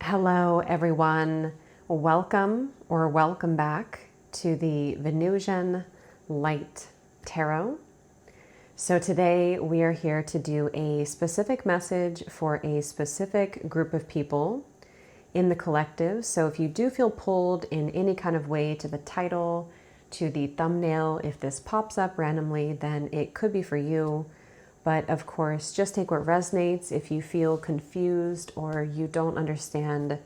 Hello, everyone. Welcome or welcome back to the Venusian Light Tarot. So today we are here to do a specific message for a specific group of people in the collective. So if you do feel pulled in any kind of way to the title, to the thumbnail, if this pops up randomly, then it could be for you. But of course, just take what resonates. If you feel confused or you don't understand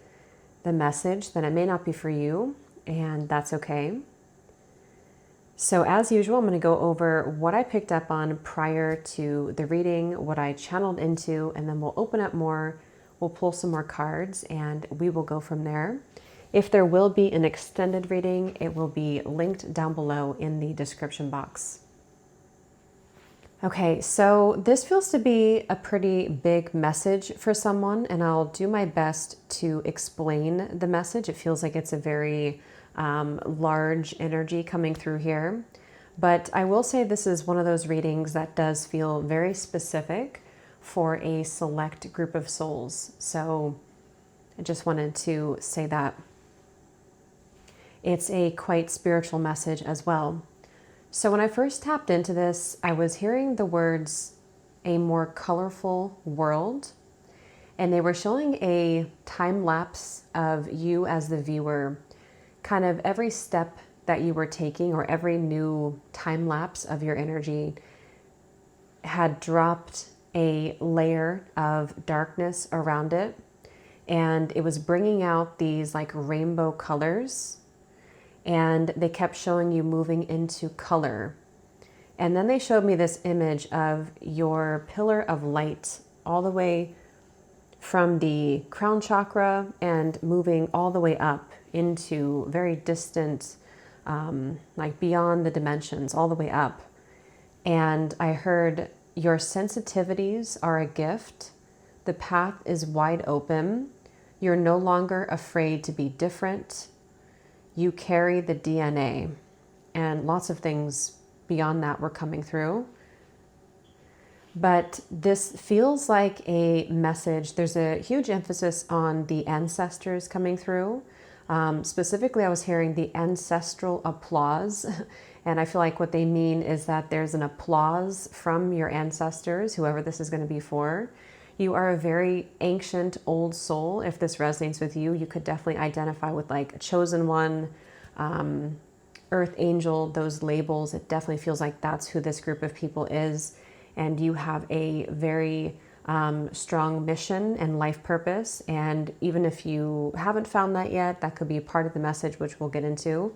the message, then it may not be for you, and that's okay. So as usual, I'm going to go over what I picked up on prior to the reading, what I channeled into, and then we'll open up more, we'll pull some more cards, and we will go from there. If there will be an extended reading, it will be linked down below in the description box. Okay, so this feels to be a pretty big message for someone, and I'll do my best to explain the message. It feels like it's a very large energy coming through here. But I will say this is one of those readings that does feel very specific for a select group of souls. So I just wanted to say that. It's a quite spiritual message as well. So when I first tapped into this, I was hearing the words, a more colorful world, and they were showing a time lapse of you as the viewer, kind of every step that you were taking or every new time lapse of your energy had dropped a layer of darkness around it, and it was bringing out these like rainbow colors. And they kept showing you moving into color. And then they showed me this image of your pillar of light all the way from the crown chakra and moving all the way up into very distant, like beyond the dimensions, all the way up. And I heard your sensitivities are a gift. The path is wide open. You're no longer afraid to be different. You carry the DNA, and lots of things beyond that were coming through. But this feels like a message. There's a huge emphasis on the ancestors coming through. Specifically, I was hearing the ancestral applause. And I feel like what they mean is that there's an applause from your ancestors, whoever this is going to be for. You are a very ancient old soul. If this resonates with you, you could definitely identify with like a chosen one, earth angel, those labels. It definitely feels like that's who this group of people is. And you have a very strong mission and life purpose. And even if you haven't found that yet, that could be a part of the message, which we'll get into.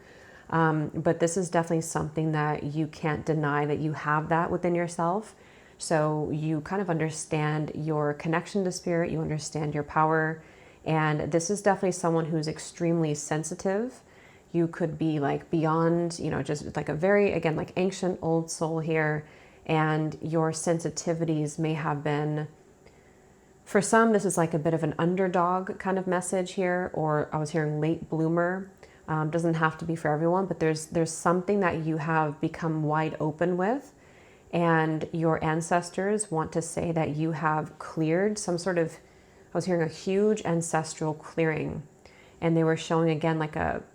But this is definitely something that you can't deny that you have that within yourself. So you kind of understand your connection to spirit, you understand your power, and this is definitely someone who's extremely sensitive. You could be like beyond, you know, just like a very, again, like ancient old soul here, and your sensitivities may have been, for some, this is like a bit of an underdog kind of message here, or I was hearing late bloomer. Doesn't have to be for everyone, but there's something that you have become wide open with. And your ancestors want to say that you have cleared some sort of, I was hearing a huge ancestral clearing. And they were showing again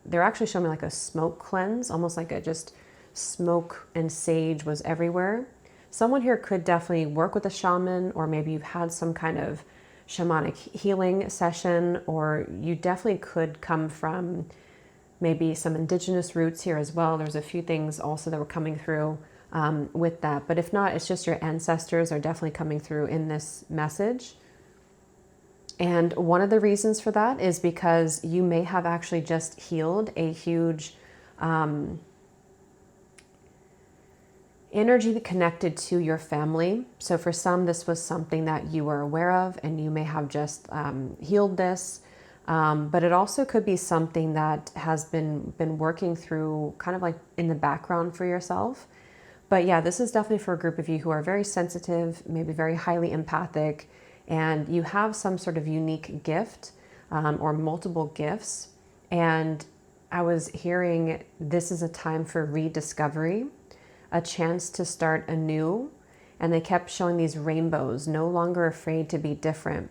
they're actually showing me like a smoke cleanse, almost like a just smoke and sage was everywhere. Someone here could definitely work with a shaman, or maybe you've had some kind of shamanic healing session, or you definitely could come from maybe some indigenous roots here as well. There's a few things also that were coming through with that. But if not, it's just your ancestors are definitely coming through in this message. And one of the reasons for that is because you may have actually just healed a huge energy connected to your family. So for some, this was something that you were aware of, and you may have just healed this. But it also could be something that has been working through kind of like in the background for yourself. But yeah, this is definitely for a group of you who are very sensitive, maybe very highly empathic, and you have some sort of unique gift or multiple gifts. And I was hearing this is a time for rediscovery, a chance to start anew. And they kept showing these rainbows, no longer afraid to be different.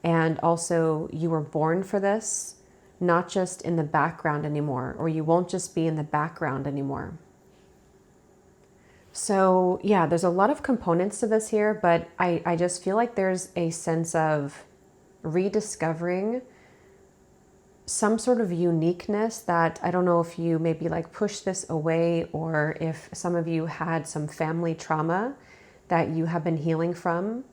And also, you were born for this, not just in the background anymore, or you won't just be in the background anymore. So yeah, there's a lot of components to this here, but I just feel like there's a sense of rediscovering some sort of uniqueness that I don't know if you maybe like push this away, or if some of you had some family trauma that you have been healing from,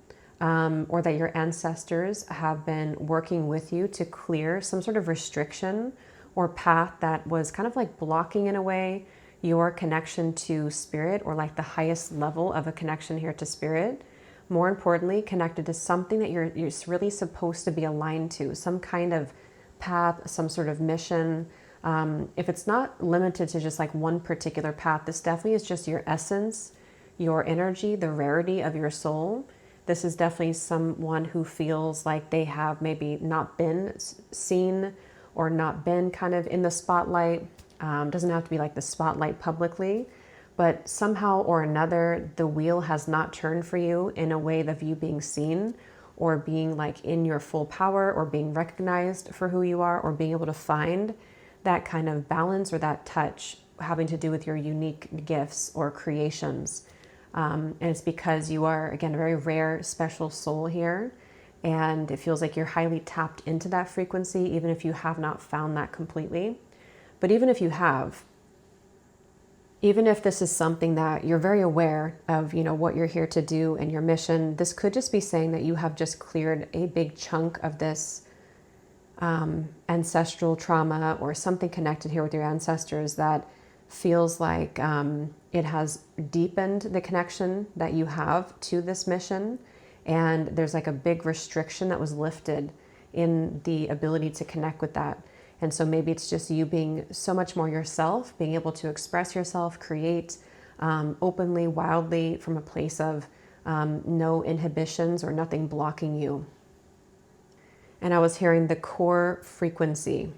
or that your ancestors have been working with you to clear some sort of restriction or path that was kind of like blocking in a way your connection to spirit, or like the highest level of a connection here to spirit. More importantly, connected to something that you're really supposed to be aligned to, some kind of path, some sort of mission. If it's not limited to just like one particular path, this definitely is just your essence, your energy, the rarity of your soul. This is definitely someone who feels like they have maybe not been seen, or not been kind of in the spotlight. Doesn't have to be like the spotlight publicly, but somehow or another, the wheel has not turned for you in a way of you being seen, or being like in your full power, or being recognized for who you are, or being able to find that kind of balance or that touch having to do with your unique gifts or creations. And it's because you are, again, a very rare, special soul here. And it feels like you're highly tapped into that frequency, even if you have not found that completely. But even if you have, even if this is something that you're very aware of, you know, what you're here to do and your mission, this could just be saying that you have just cleared a big chunk of this ancestral trauma, or something connected here with your ancestors that feels like it has deepened the connection that you have to this mission. And there's like a big restriction that was lifted in the ability to connect with that. And so maybe it's just you being so much more yourself, being able to express yourself, create openly, wildly, from a place of no inhibitions or nothing blocking you. And I was hearing the core frequency.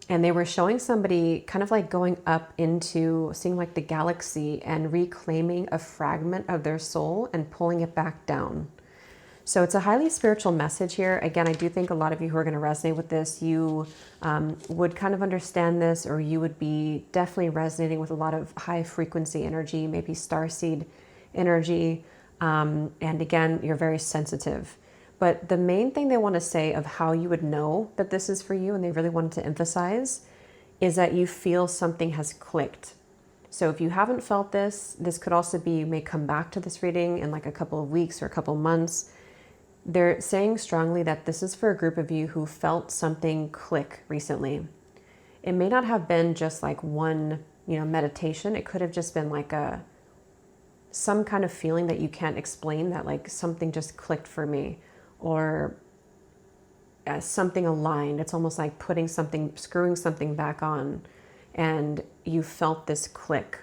And they were showing somebody kind of like going up into seeing like the galaxy and reclaiming a fragment of their soul and pulling it back down. So it's a highly spiritual message here. Again, I do think a lot of you who are going to resonate with this, you would kind of understand this, or you would be definitely resonating with a lot of high frequency energy, maybe starseed energy. And again, you're very sensitive. But the main thing they want to say of how you would know that this is for you, and they really wanted to emphasize, is that you feel something has clicked. So if you haven't felt this, this could also be, you may come back to this reading in like a couple of weeks or a couple of months. They're saying strongly that this is for a group of you who felt something click recently. It may not have been just like one, you know, meditation. It could have just been like some kind of feeling that you can't explain, that like something just clicked for me, or something aligned. It's almost like putting something, screwing something back on, and you felt this click.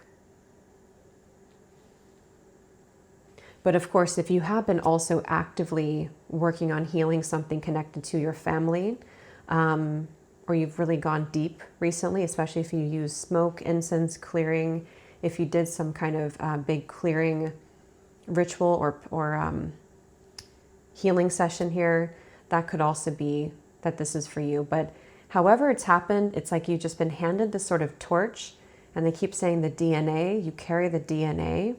But of course, if you have been also actively working on healing something connected to your family, or you've really gone deep recently, especially if you use smoke, incense, clearing, if you did some kind of big clearing ritual or healing session here, that could also be that this is for you. But however it's happened, it's like you've just been handed this sort of torch, and they keep saying the DNA, you carry the DNA.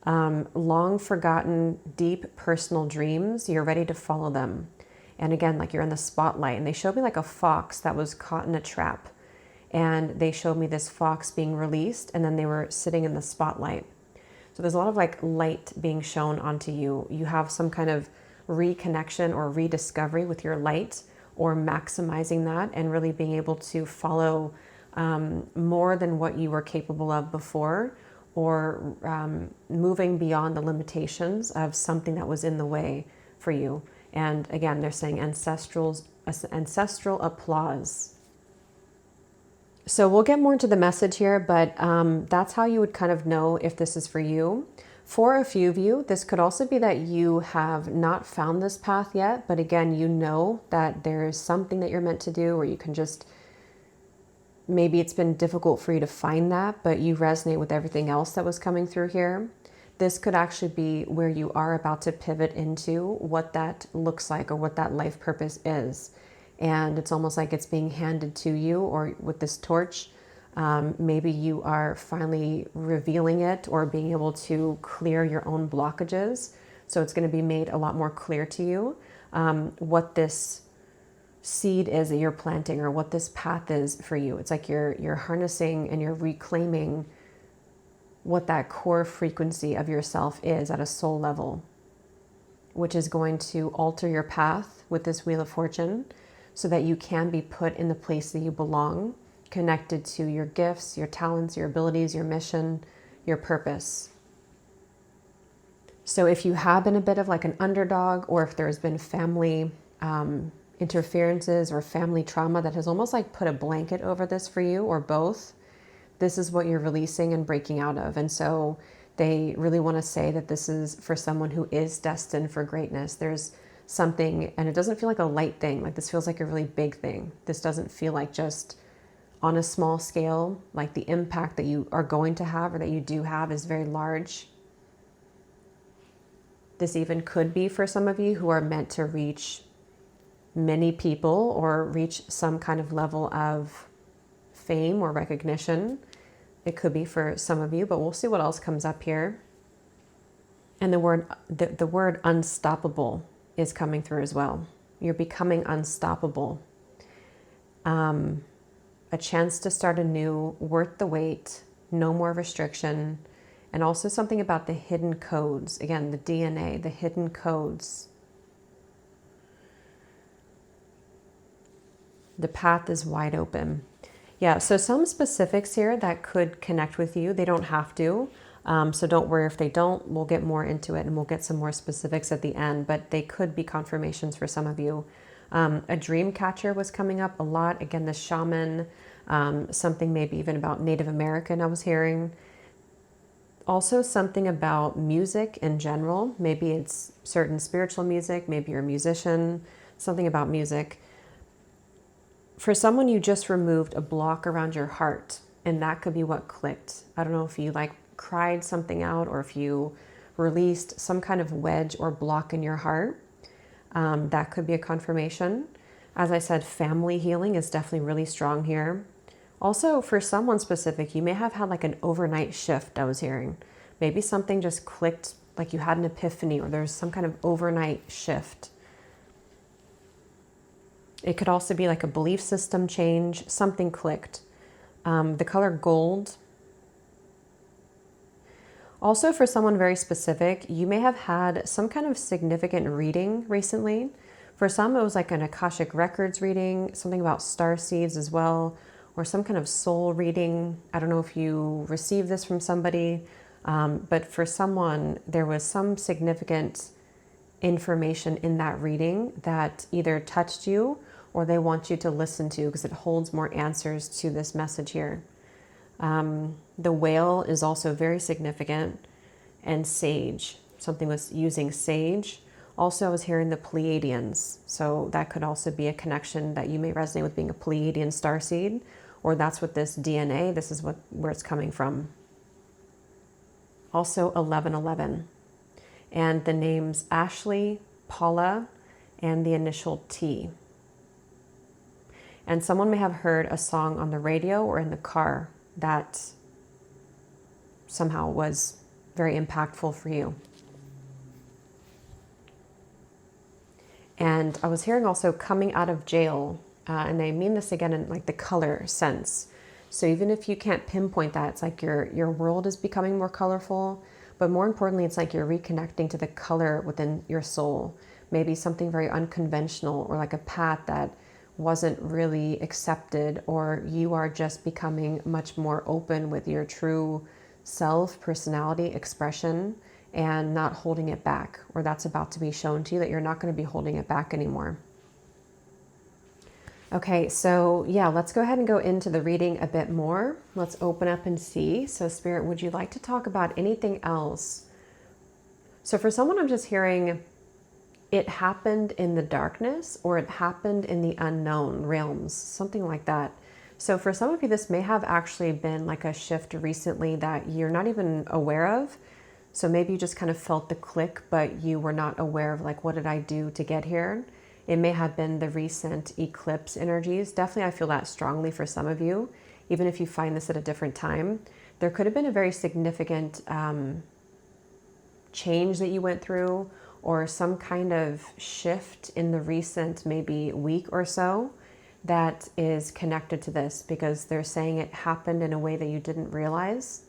Long forgotten, deep personal dreams, you're ready to follow them. And again, like you're in the spotlight. And they showed me like a fox that was caught in a trap. And they showed me this fox being released, and then they were sitting in the spotlight. So there's a lot of like light being shown onto you. You have some kind of reconnection or rediscovery with your light, or maximizing that and really being able to follow more than what you were capable of before, or moving beyond the limitations of something that was in the way for you. And again, they're saying ancestral applause. So we'll get more into the message here, but that's how you would kind of know if this is for you. For a few of you, this could also be that you have not found this path yet, but again, you know that there's something that you're meant to do, or you can just, maybe it's been difficult for you to find that, but you resonate with everything else that was coming through here. this could actually be where you are about to pivot into what that looks like or what that life purpose is. And it's almost like it's being handed to you, or with this torch, maybe you are finally revealing it or being able to clear your own blockages. So it's going to be made a lot more clear to you what this seed is that you're planting, or what this path is for you. It's like you're harnessing and you're reclaiming what that core frequency of yourself is at a soul level, which is going to alter your path with this Wheel of Fortune so that you can be put in the place that you belong, connected to your gifts, your talents, your abilities, your mission, your purpose. So if you have been a bit of like an underdog, or if there's been family interferences or family trauma that has almost like put a blanket over this for you, or both, this is what you're releasing and breaking out of. And so they really want to say that this is for someone who is destined for greatness. There's something, and it doesn't feel like a light thing. Like this feels like a really big thing. This doesn't feel like just on a small scale. Like the impact that you are going to have, or that you do have, is very large. This even could be for some of you who are meant to reach many people, or reach some kind of level of fame or recognition. It could be for some of you, but we'll see what else comes up here. And the word unstoppable is coming through as well. You're becoming unstoppable. A chance to start anew, worth the wait, no more restriction, and also something about the hidden codes. Again, the DNA, the hidden codes. The path is wide open. Yeah, so some specifics here that could connect with you. They don't have to. So don't worry if they don't. We'll get more into it, and we'll get some more specifics at the end. But they could be confirmations for some of you. A dream catcher was coming up a lot. Again, the shaman, something maybe even about Native American I was hearing. Also something about music in general. Maybe it's certain spiritual music. Maybe you're a musician. Something about music. For someone, you just removed a block around your heart, and that could be what clicked. I don't know if you like cried something out, or if you released some kind of wedge or block in your heart. That could be a confirmation. As I said, family healing is definitely really strong here. Also, for someone specific, you may have had like an overnight shift I was hearing. Maybe something just clicked, like you had an epiphany, or there's some kind of overnight shift. It could also be like a belief system change, something clicked. The color gold. Also, for someone very specific, you may have had some kind of significant reading recently. For some, it was like an Akashic Records reading, something about star seeds as well, or some kind of soul reading. I don't know if you received this from somebody, but for someone, there was some significant information in that reading that either touched you, or they want you to listen to, because it holds more answers to this message here. The whale is also very significant, and sage. Something was using sage. Also, I was hearing the Pleiadians. So that could also be a connection that you may resonate with, being a Pleiadian starseed, or that's what this DNA, this is where it's coming from. Also 1111. And the names Ashley, Paula, and the initial T. And someone may have heard a song on the radio or in the car that somehow was very impactful for you. And I was hearing also coming out of jail, and I mean this again in like the color sense. So even if you can't pinpoint that, it's like your world is becoming more colorful, but more importantly, it's like you're reconnecting to the color within your soul. Maybe something very unconventional, or like a path that wasn't really accepted, or you are just becoming much more open with your true self, personality, expression, and not holding it back, or that's about to be shown to you that you're not going to be holding it back anymore. Okay, so yeah, let's go ahead and go into the reading a bit more. Let's open up and see. So Spirit, would you like to talk about anything else? So for someone, I'm just hearing it happened in the darkness, or it happened in the unknown realms, something like that. So for some of you, this may have actually been like a shift recently that you're not even aware of. So maybe you just kind of felt the click, but you were not aware of like, what did I do to get here? It may have been the recent eclipse energies. Definitely, I feel that strongly for some of you, even if you find this at a different time. There could have been a very significant change that you went through, or some kind of shift in the recent maybe week or so that is connected to this, because they're saying it happened in a way that you didn't realize.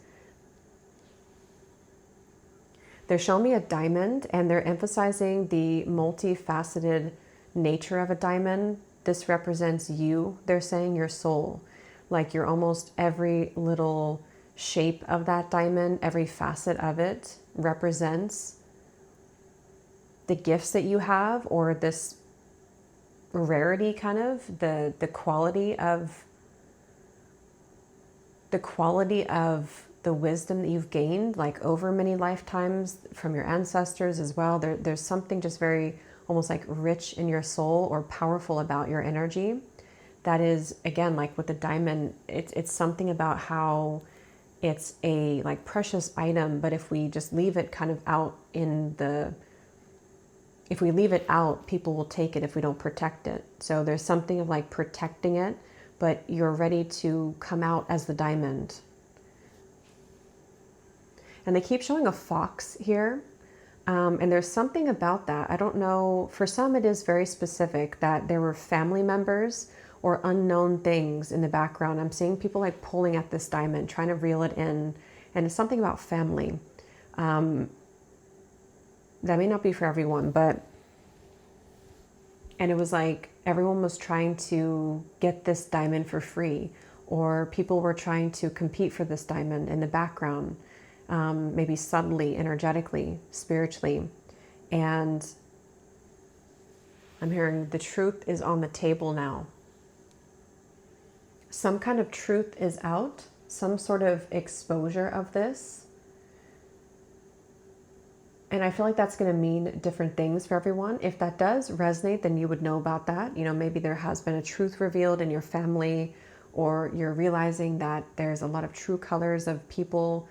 They're showing me a diamond, and they're emphasizing the multifaceted nature of a diamond. This represents you. They're saying your soul, like you're almost every little shape of that diamond, every facet of it represents the gifts that you have, or this rarity, kind of the quality of the wisdom that you've gained, like over many lifetimes from your ancestors as well. There's something just very almost like rich in your soul or powerful about your energy. That is, again, like with the diamond, it's something about how it's a like precious item, but if we just leave it kind of out if we leave it out, people will take it if we don't protect it. So there's something of like protecting it, but you're ready to come out as the diamond. And they keep showing a fox here. And there's something about that. I don't know. For some, it is very specific that there were family members or unknown things in the background. I'm seeing people like pulling at this diamond, trying to reel it in. And it's something about family. That may not be for everyone, but, and it was like everyone was trying to get this diamond for free, or people were trying to compete for this diamond in the background, maybe subtly, energetically, spiritually. And I'm hearing the truth is on the table now. Some kind of truth is out, some sort of exposure of this. And I feel like that's going to mean different things for everyone. If that does resonate, then you would know about that. You know, maybe there has been a truth revealed in your family, or you're realizing that there's a lot of true colors of people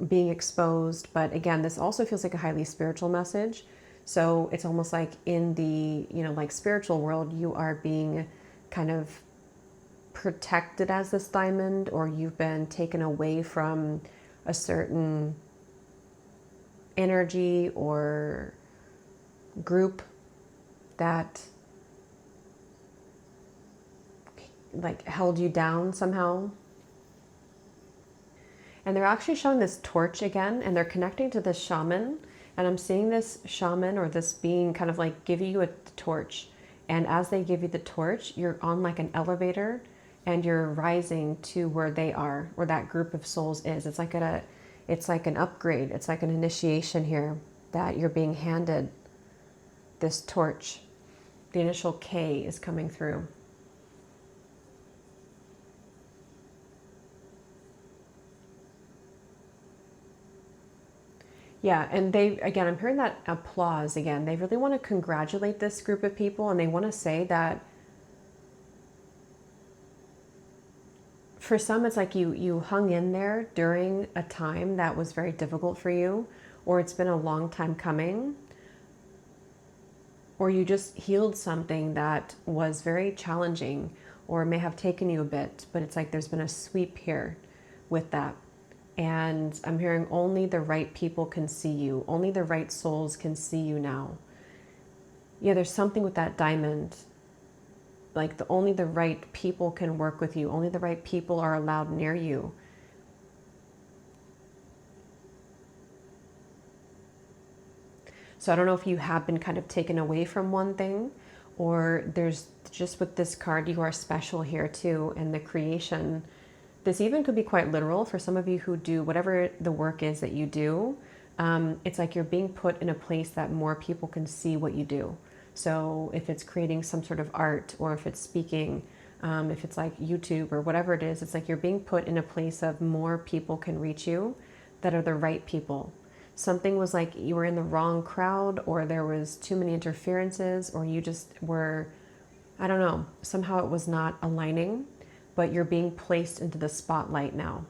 being exposed. But again, this also feels like a highly spiritual message. So it's almost like in the, you know, like spiritual world, you are being kind of protected as this diamond, or you've been taken away from a certain energy or group that like held you down somehow. And they're actually showing this torch again, and they're connecting to this shaman. And I'm seeing this shaman or this being kind of like give you a torch. And as they give you the torch, you're on like an elevator and you're rising to where they are, where that group of souls is. It's like an upgrade. It's like an initiation here that you're being handed this torch. The initial K is coming through. Yeah, and again, I'm hearing that applause again. They really want to congratulate this group of people, and they want to say that for some, it's like you hung in there during a time that was very difficult for you, or it's been a long time coming, or you just healed something that was very challenging or may have taken you a bit, but it's like there's been a sweep here with that. And I'm hearing only the right people can see you. Only the right souls can see you now. Yeah, there's something with that diamond. Like only the right people can work with you. Only the right people are allowed near you. So I don't know if you have been kind of taken away from one thing, or there's just with this card, you are special here too, and the creation. This even could be quite literal for some of you who do whatever the work is that you do. It's like you're being put in a place that more people can see what you do. So if it's creating some sort of art, or if it's speaking, if it's like YouTube or whatever it is, it's like you're being put in a place of more people can reach you that are the right people. Something was like you were in the wrong crowd, or there was too many interferences, or you just were, I don't know, somehow it was not aligning. But you're being placed into the spotlight now.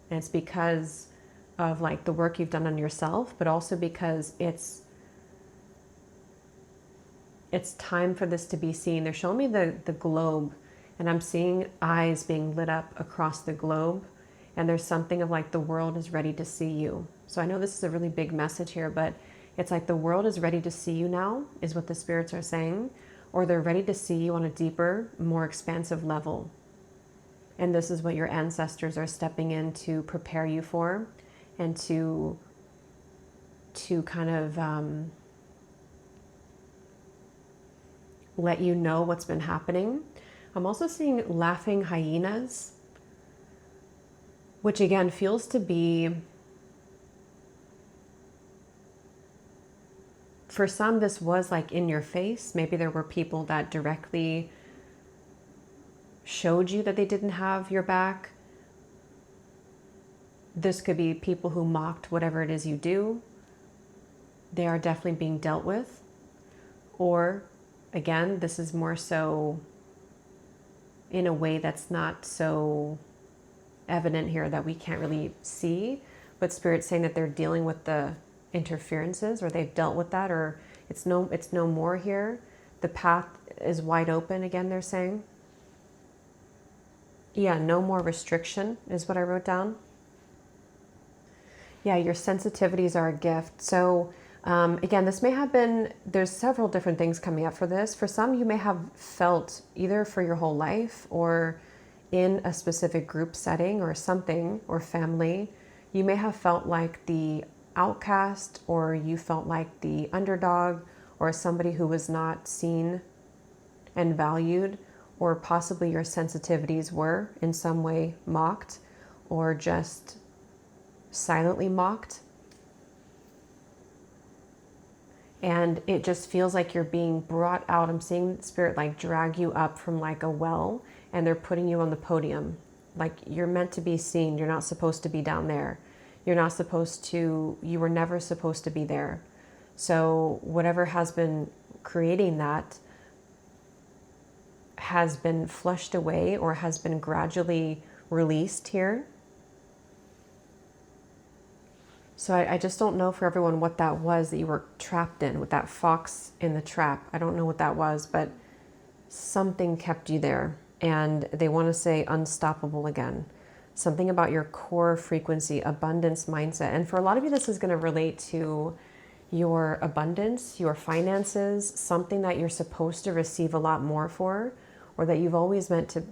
And it's because of like the work you've done on yourself, but also because it's time for this to be seen. They're showing me the globe, and I'm seeing eyes being lit up across the globe. And there's something of like the world is ready to see you. So I know this is a really big message here, but it's like the world is ready to see you now, is what the spirits are saying. Or they're ready to see you on a deeper, more expansive level. And this is what your ancestors are stepping in to prepare you for, and to kind of let you know what's been happening. I'm also seeing laughing hyenas, which again feels to be, for some, this was like in your face. Maybe there were people that directly showed you that they didn't have your back. This could be people who mocked whatever it is you do. They are definitely being dealt with. Or again, this is more so in a way that's not so evident here, that we can't really see, but Spirit's saying that they're dealing with the interferences, or they've dealt with that, or it's no more here. The path is wide open again, they're saying. Yeah, no more restriction is what I wrote down. Yeah, your sensitivities are a gift. So again, this may have been, there's several different things coming up for this. For some, you may have felt either for your whole life or in a specific group setting or something, or family, you may have felt like the outcast, or you felt like the underdog, or somebody who was not seen and valued, or possibly your sensitivities were in some way mocked, or just silently mocked. And it just feels like you're being brought out. I'm seeing Spirit like drag you up from like a well, and they're putting you on the podium. Like you're meant to be seen. You're not supposed to be down there. You're not supposed to, you were never supposed to be there. So whatever has been creating that has been flushed away, or has been gradually released here. So I just don't know for everyone what that was that you were trapped in, with that fox in the trap. I don't know what that was, but something kept you there. And they want to say unstoppable again. Something about your core frequency, abundance mindset. And for a lot of you, this is going to relate to your abundance, your finances, something that you're supposed to receive a lot more for, or that you've always meant to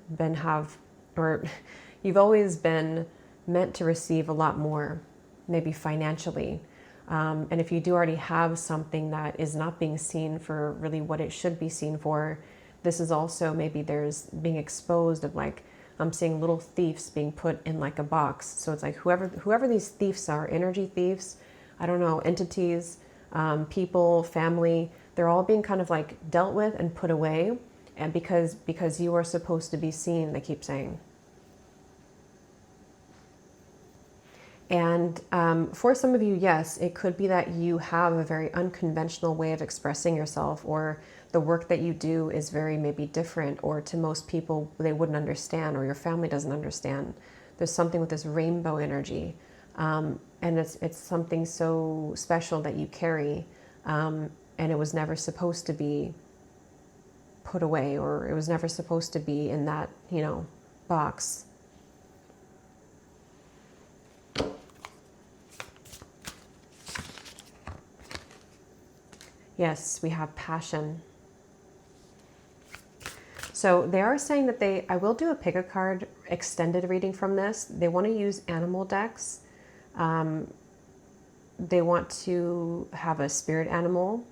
you've always been meant to receive a lot more, maybe financially. And if you do already have something that is not being seen for really what it should be seen for, this is also maybe there's being exposed of like, I'm seeing little thieves being put in like a box. So it's like whoever these thieves are, energy thieves, I don't know, entities, people, family, they're all being kind of like dealt with and put away. And because you are supposed to be seen, they keep saying. And for some of you, yes, it could be that you have a very unconventional way of expressing yourself, or the work that you do is very maybe different, or to most people, they wouldn't understand, or your family doesn't understand. There's something with this rainbow energy. And it's something so special that you carry. And it was never supposed to be put away, or it was never supposed to be in that, box. Yes, we have passion. So they are saying that I will do a pick a card extended reading from this. They want to use animal decks. They want to have a spirit animal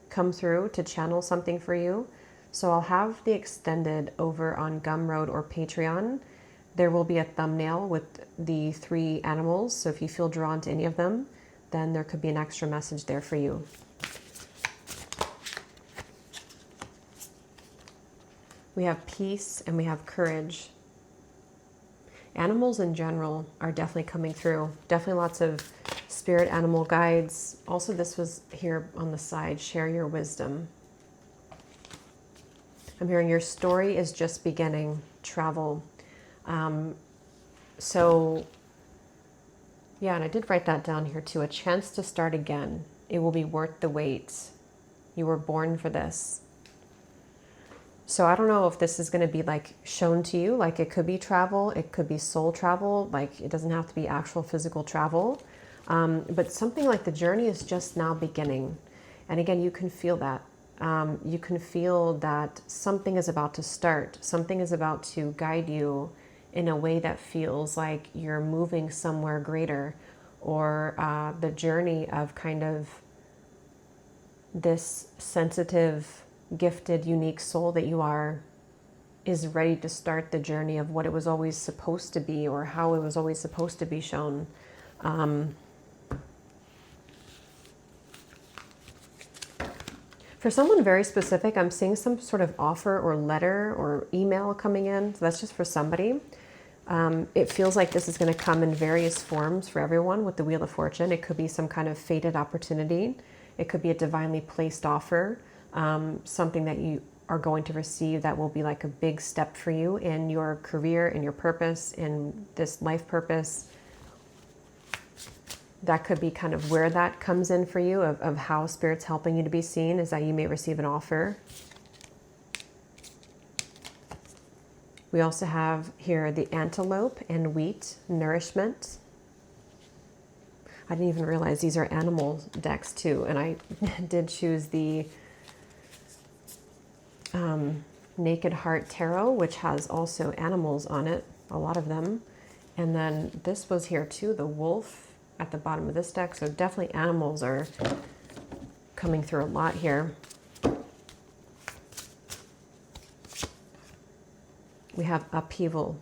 come through to channel something for you. So I'll have the extended over on Gumroad or Patreon. There will be a thumbnail with the 3 animals. So if you feel drawn to any of them, then there could be an extra message there for you. We have peace and we have courage. Animals in general are definitely coming through. Definitely lots of spirit animal guides. Also, this was here on the side, share your wisdom. I'm hearing your story is just beginning, travel. So Yeah, and I did write that down here too. A chance to start again. It will be worth the wait. You were born for this. So I don't know if this is going to be like shown to you. Like it could be travel. It could be soul travel. Like it doesn't have to be actual physical travel. But something like the journey is just now beginning. And again, you can feel that. You can feel that something is about to start. Something is about to guide you in a way that feels like you're moving somewhere greater, or the journey of kind of this sensitive, gifted, unique soul that you are is ready to start the journey of what it was always supposed to be, or how it was always supposed to be shown. For someone very specific, I'm seeing some sort of offer or letter or email coming in. So that's just for somebody. It feels like this is going to come in various forms for everyone with the Wheel of Fortune. It could be some kind of fated opportunity. It could be a divinely placed offer, something that you are going to receive that will be like a big step for you in your career, in your purpose, in this life purpose. That could be kind of where that comes in for you, of how Spirit's helping you to be seen, is that you may receive an offer. We also have here the antelope and wheat, nourishment. I didn't even realize these are animal decks too. And I did choose the Naked Heart Tarot, which has also animals on it, a lot of them. And then this was here too, the wolf at the bottom of this deck. So definitely animals are coming through a lot here. We have upheaval,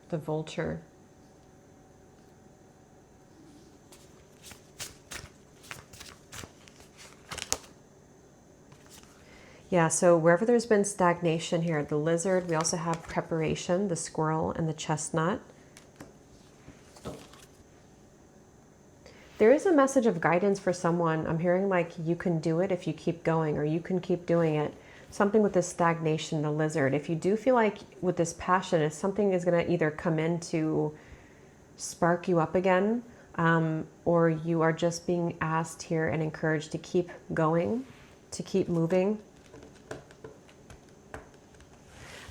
the vulture. Yeah, so wherever there's been stagnation here, the lizard, we also have preparation, the squirrel and the chestnut. There is a message of guidance for someone. I'm hearing like you can do it if you keep going, or you can keep doing it. Something with this stagnation, the lizard. If you do feel like with this passion, if something is going to either come in to spark you up again, or you are just being asked here and encouraged to keep going, to keep moving.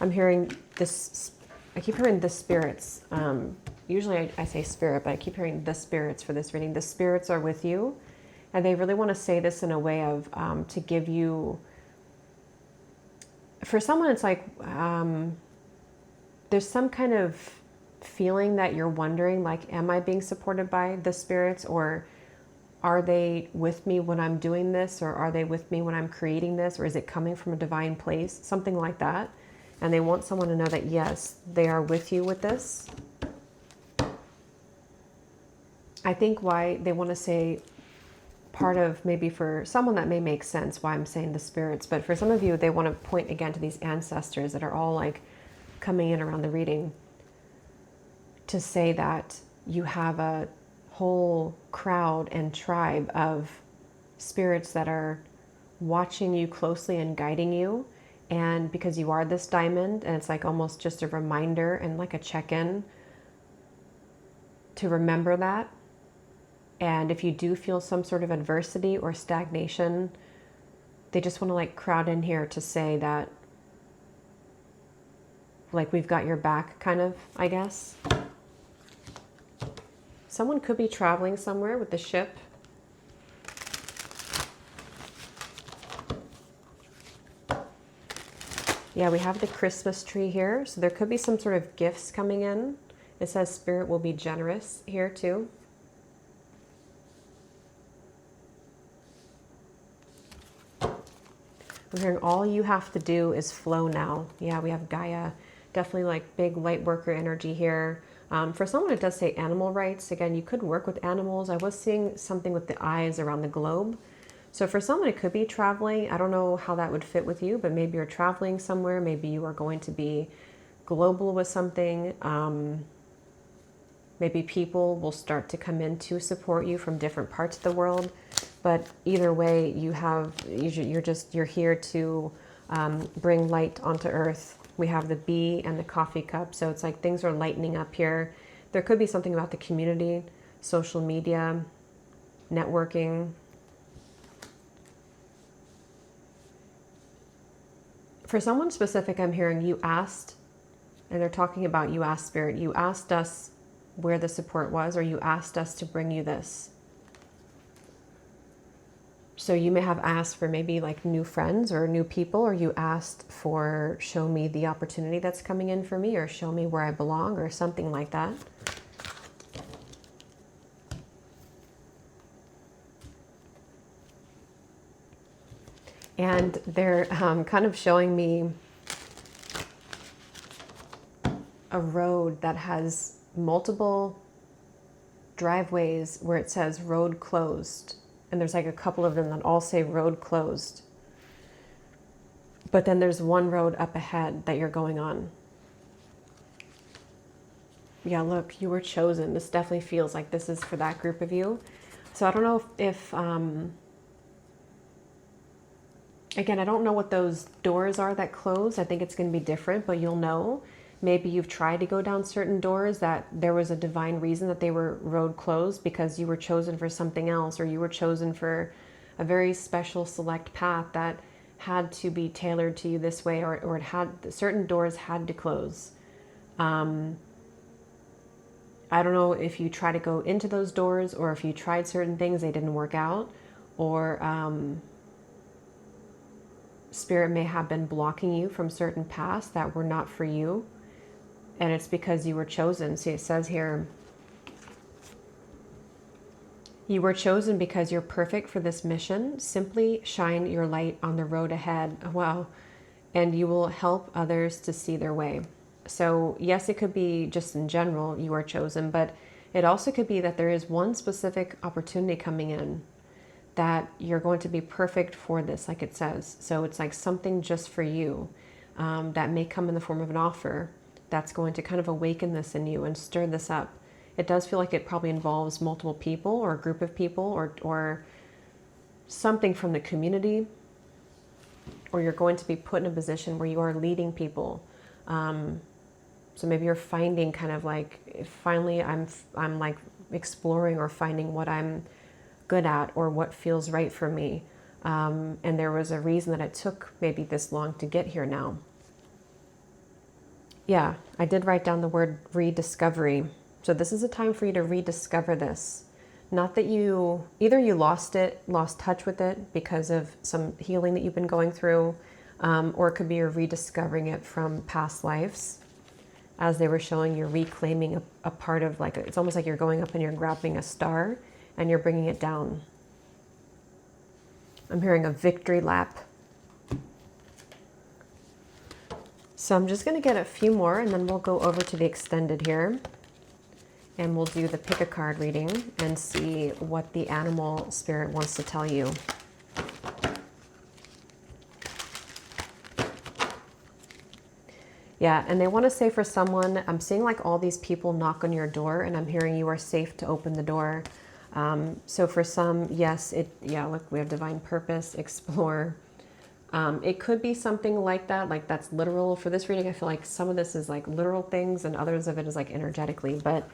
I'm hearing this, I keep hearing the spirits. Usually I say spirit, but I keep hearing the spirits for this reading. The spirits are with you, and they really want to say this in a way of to give you, for someone it's like there's some kind of feeling that you're wondering, like, am I being supported by the spirits, or are they with me when I'm doing this, or are they with me when I'm creating this, or is it coming from a divine place, something like that. And they want someone to know that yes, they are with you with this. I think why they want to say, part of maybe for someone that may make sense why I'm saying the spirits, but for some of you, they want to point again to these ancestors that are all like coming in around the reading to say that you have a whole crowd and tribe of spirits that are watching you closely and guiding you. And because you are this diamond, and it's like almost just a reminder and like a check-in to remember that. And if you do feel some sort of adversity or stagnation, they just want to like crowd in here to say that, like, we've got your back, kind of, I guess. Someone could be traveling somewhere with the ship. Yeah, we have the Christmas tree here. So there could be some sort of gifts coming in. It says spirit will be generous here too. I'm hearing all you have to do is flow now. Yeah, we have Gaia. Definitely like big light worker energy here. For someone, it does say animal rights. Again, you could work with animals. I was seeing something with the eyes around the globe. So for someone, it could be traveling. I don't know how that would fit with you, but maybe you're traveling somewhere. Maybe you are going to be global with something. Maybe people will start to come in to support you from different parts of the world. But either way, you're here to bring light onto earth. We have the bee and the coffee cup. So it's like things are lightening up here. There could be something about the community, social media, networking. For someone specific, I'm hearing you asked, and they're talking about you asked Spirit, you asked us where the support was, or you asked us to bring you this. So you may have asked for maybe like new friends or new people, or you asked for show me the opportunity that's coming in for me, or show me where I belong, or something like that. And they're kind of showing me a road that has multiple driveways where it says road closed. And there's like a couple of them that all say road closed. But then there's one road up ahead that you're going on. Yeah, look, you were chosen. This definitely feels like this is for that group of you. So I don't know if again, I don't know what those doors are that close. I think it's going to be different, but you'll know. Maybe you've tried to go down certain doors that there was a divine reason that they were road closed because you were chosen for something else, or you were chosen for a very special select path that had to be tailored to you this way, or it had certain doors had to close. I don't know if you try to go into those doors, or if you tried certain things, they didn't work out, or Spirit may have been blocking you from certain paths that were not for you. And it's because you were chosen. See, it says here, you were chosen because you're perfect for this mission. Simply shine your light on the road ahead. Wow. And you will help others to see their way. So yes, it could be just in general, you are chosen, but it also could be that there is one specific opportunity coming in that you're going to be perfect for this, like it says. So it's like something just for you that may come in the form of an offer that's going to kind of awaken this in you and stir this up. It does feel like it probably involves multiple people, or a group of people, or something from the community, or you're going to be put in a position where you are leading people. So maybe you're finding kind of like, finally I'm like exploring or finding what I'm good at or what feels right for me. And there was a reason that it took maybe this long to get here now. Yeah, I did write down the word rediscovery. So this is a time for you to rediscover this. Not that either you lost touch with it because of some healing that you've been going through, or it could be you're rediscovering it from past lives. As they were showing, you're reclaiming a part of, like, it's almost like you're going up and you're grabbing a star and you're bringing it down. I'm hearing a victory lap. So I'm just going to get a few more, and then we'll go over to the extended here. And we'll do the pick a card reading and see what the animal spirit wants to tell you. Yeah, and they want to say for someone, I'm seeing like all these people knock on your door, and I'm hearing you are safe to open the door. So for some, yes, look, we have divine purpose, explore. It could be something like that, like that's literal. For this reading, I feel like some of this is like literal things and others of it is like energetically, but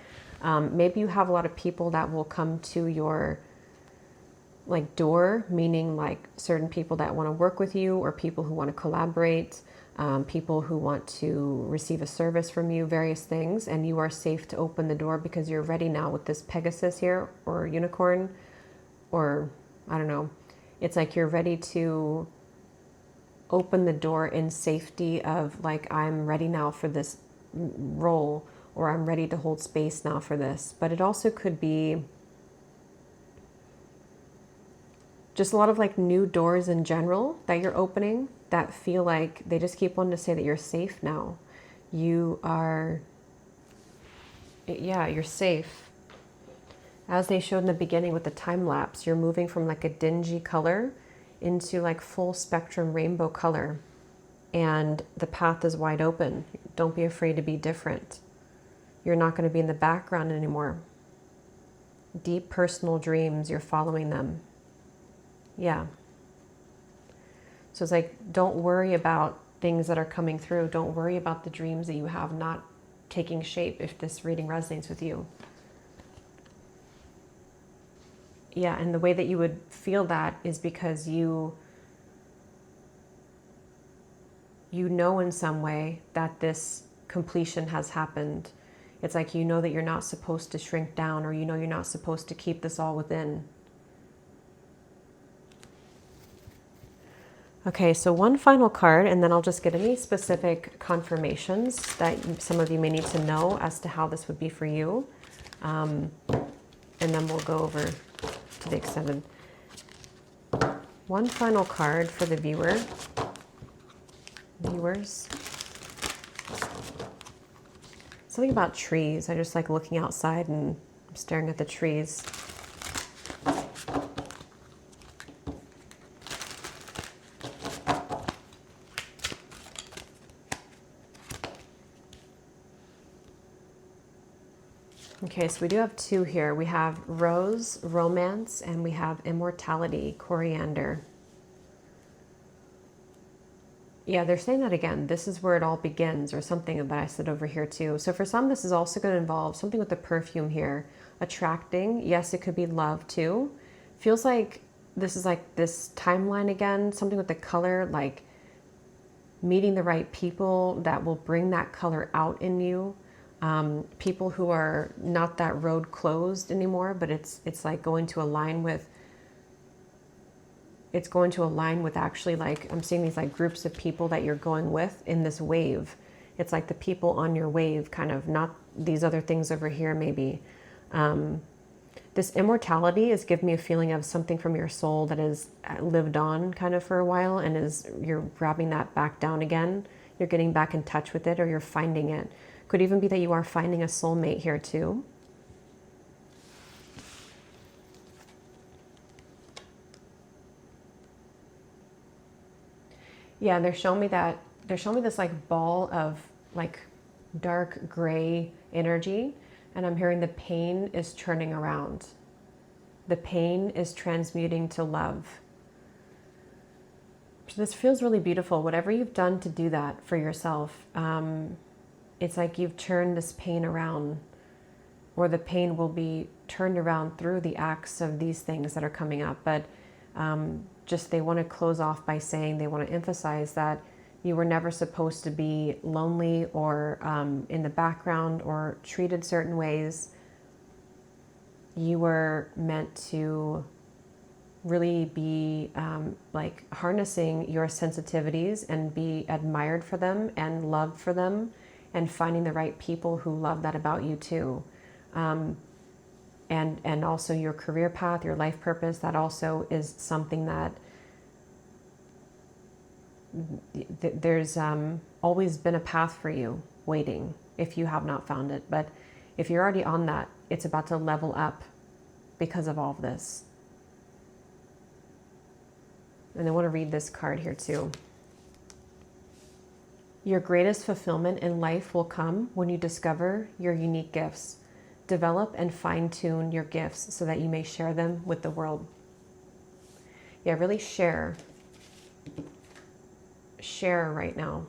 maybe you have a lot of people that will come to your like door, meaning like certain people that want to work with you, or people who want to collaborate, people who want to receive a service from you, various things, and you are safe to open the door because you're ready now with this Pegasus here, or unicorn, or I don't know. It's like you're ready to open the door in safety of like, I'm ready now for this role, or I'm ready to hold space now for this. But it also could be just a lot of like new doors in general that you're opening that feel like they just keep wanting to say that you're safe now. You are, yeah, you're safe. As they showed in the beginning with the time lapse, you're moving from like a dingy color into like full spectrum rainbow color, and the path is wide open. Don't be afraid to be different. You're not going to be in the background anymore. Deep personal dreams, you're following them. Yeah. So it's like, don't worry about things that are coming through. Don't worry about the dreams that you have not taking shape if this reading resonates with you. Yeah, and the way that you would feel that is because you know in some way that this completion has happened. It's like you know that you're not supposed to shrink down, or you know you're not supposed to keep this all within. Okay, so one final card, and then I'll just get any specific confirmations that some of you may need to know as to how this would be for you. And then we'll go over to the extended. One final card for the viewers. Something about trees. I just like looking outside and staring at the trees. Okay, so we do have two here. We have rose, romance, and we have immortality, coriander. Yeah, they're saying that again. This is where it all begins, or something that I said over here too. So for some, this is also going to involve something with the perfume here. Attracting. Yes, it could be love too. Feels like this is like this timeline again. Something with the color, like meeting the right people that will bring that color out in you. People who are not that road closed anymore, but it's like going to align with. It's going to align with actually, like, I'm seeing these like groups of people that you're going with in this wave. It's like the people on your wave, kind of, not these other things over here maybe. This immortality is giving me a feeling of something from your soul that has lived on kind of for a while, and you're grabbing that back down again. You're getting back in touch with it, or you're finding it. Could even be that you are finding a soulmate here too. Yeah, they're showing me this like ball of like dark gray energy, and I'm hearing the pain is turning around. The pain is transmuting to love. So this feels really beautiful. Whatever you've done to do that for yourself, it's like you've turned this pain around, or the pain will be turned around through the acts of these things that are coming up. But just they want to close off by saying, they want to emphasize that you were never supposed to be lonely or in the background or treated certain ways. You were meant to really be like harnessing your sensitivities and be admired for them and loved for them, and finding the right people who love that about you too. And also your career path, your life purpose, that also is something that there's always been a path for you waiting if you have not found it. But if you're already on that, it's about to level up because of all of this. And I want to read this card here too. Your greatest fulfillment in life will come when you discover your unique gifts. Develop and fine-tune your gifts so that you may share them with the world. Yeah, really share. Share right now.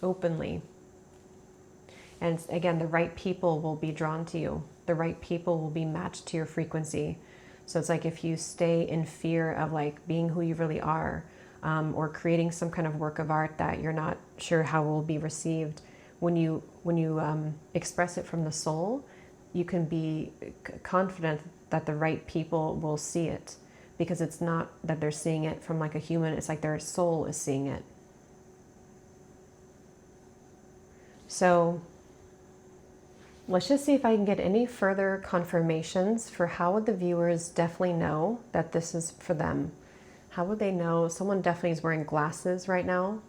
Openly. And again, the right people will be drawn to you. The right people will be matched to your frequency. So it's like if you stay in fear of like being who you really are, or creating some kind of work of art that you're not sure how will be received, when you express it from the soul, you can be confident that the right people will see it, because it's not that they're seeing it from like a human, it's like their soul is seeing it. So let's just see if I can get any further confirmations for how would the viewers definitely know that this is for them. How would they know? Someone definitely is wearing glasses right now,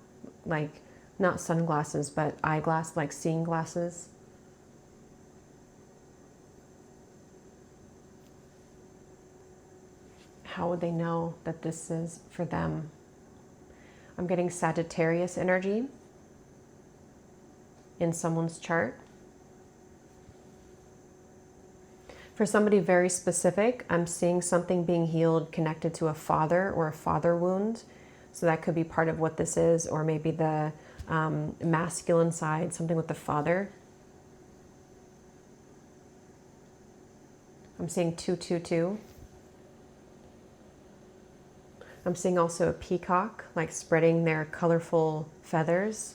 like not sunglasses, but eyeglass, like seeing glasses. How would they know that this is for them? I'm getting Sagittarius energy in someone's chart. For somebody very specific, I'm seeing something being healed connected to a father or a father wound. So that could be part of what this is, or maybe the masculine side, something with the father. I'm seeing 222. I'm seeing also a peacock, like spreading their colorful feathers.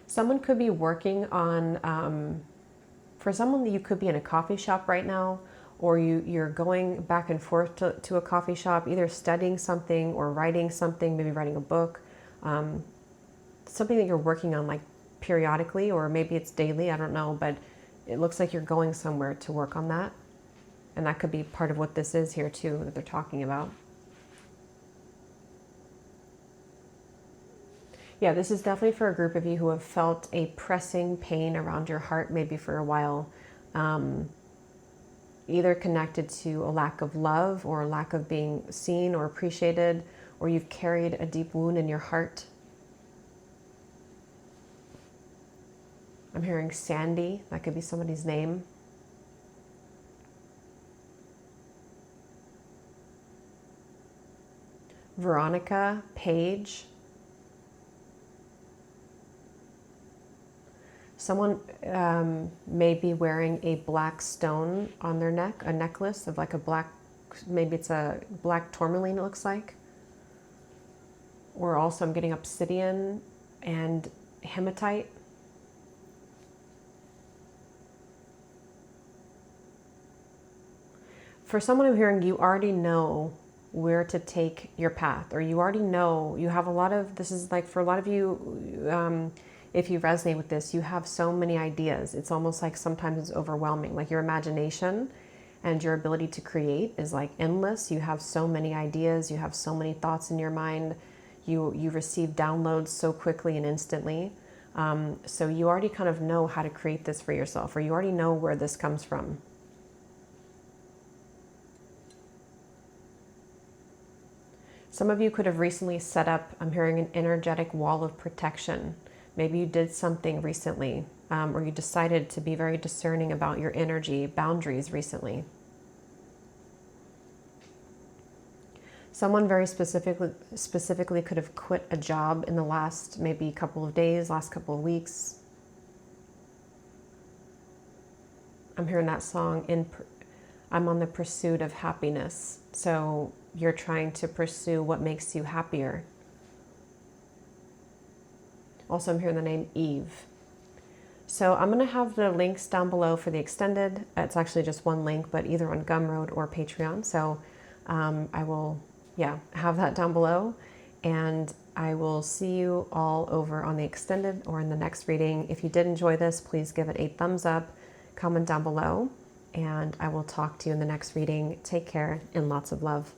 Someone could be working on, for someone, you could be in a coffee shop right now, or you're going back and forth to a coffee shop, either studying something or writing something, maybe writing a book, something that you're working on like periodically, or maybe it's daily, I don't know, but it looks like you're going somewhere to work on that. And that could be part of what this is here too, that they're talking about. Yeah, this is definitely for a group of you who have felt a pressing pain around your heart, maybe for a while, either connected to a lack of love or a lack of being seen or appreciated, or you've carried a deep wound in your heart. I'm hearing Sandy, that could be somebody's name. Veronica, Paige. Someone may be wearing a black stone on their neck, a necklace of like a black, maybe it's a black tourmaline, it looks like. Or also I'm getting obsidian and hematite. For someone I'm hearing, you already know where to take your path, or you already know, you have a lot of, this is like for a lot of you, if you resonate with this, you have so many ideas. It's almost like sometimes it's overwhelming. Like your imagination and your ability to create is like endless. You have so many ideas. You have so many thoughts in your mind. You receive downloads so quickly and instantly. So you already kind of know how to create this for yourself, or you already know where this comes from. Some of you could have recently set up, I'm hearing, an energetic wall of protection. Maybe you did something recently, or you decided to be very discerning about your energy boundaries recently. Someone very specifically could have quit a job in the last maybe couple of days, last couple of weeks. I'm hearing that song, I'm on the pursuit of happiness. So you're trying to pursue what makes you happier. Also, I'm hearing the name Eve. So I'm going to have the links down below for the extended. It's actually just one link, but either on Gumroad or Patreon. So I will, have that down below. And I will see you all over on the extended or in the next reading. If you did enjoy this, please give it a thumbs up, comment down below, and I will talk to you in the next reading. Take care and lots of love.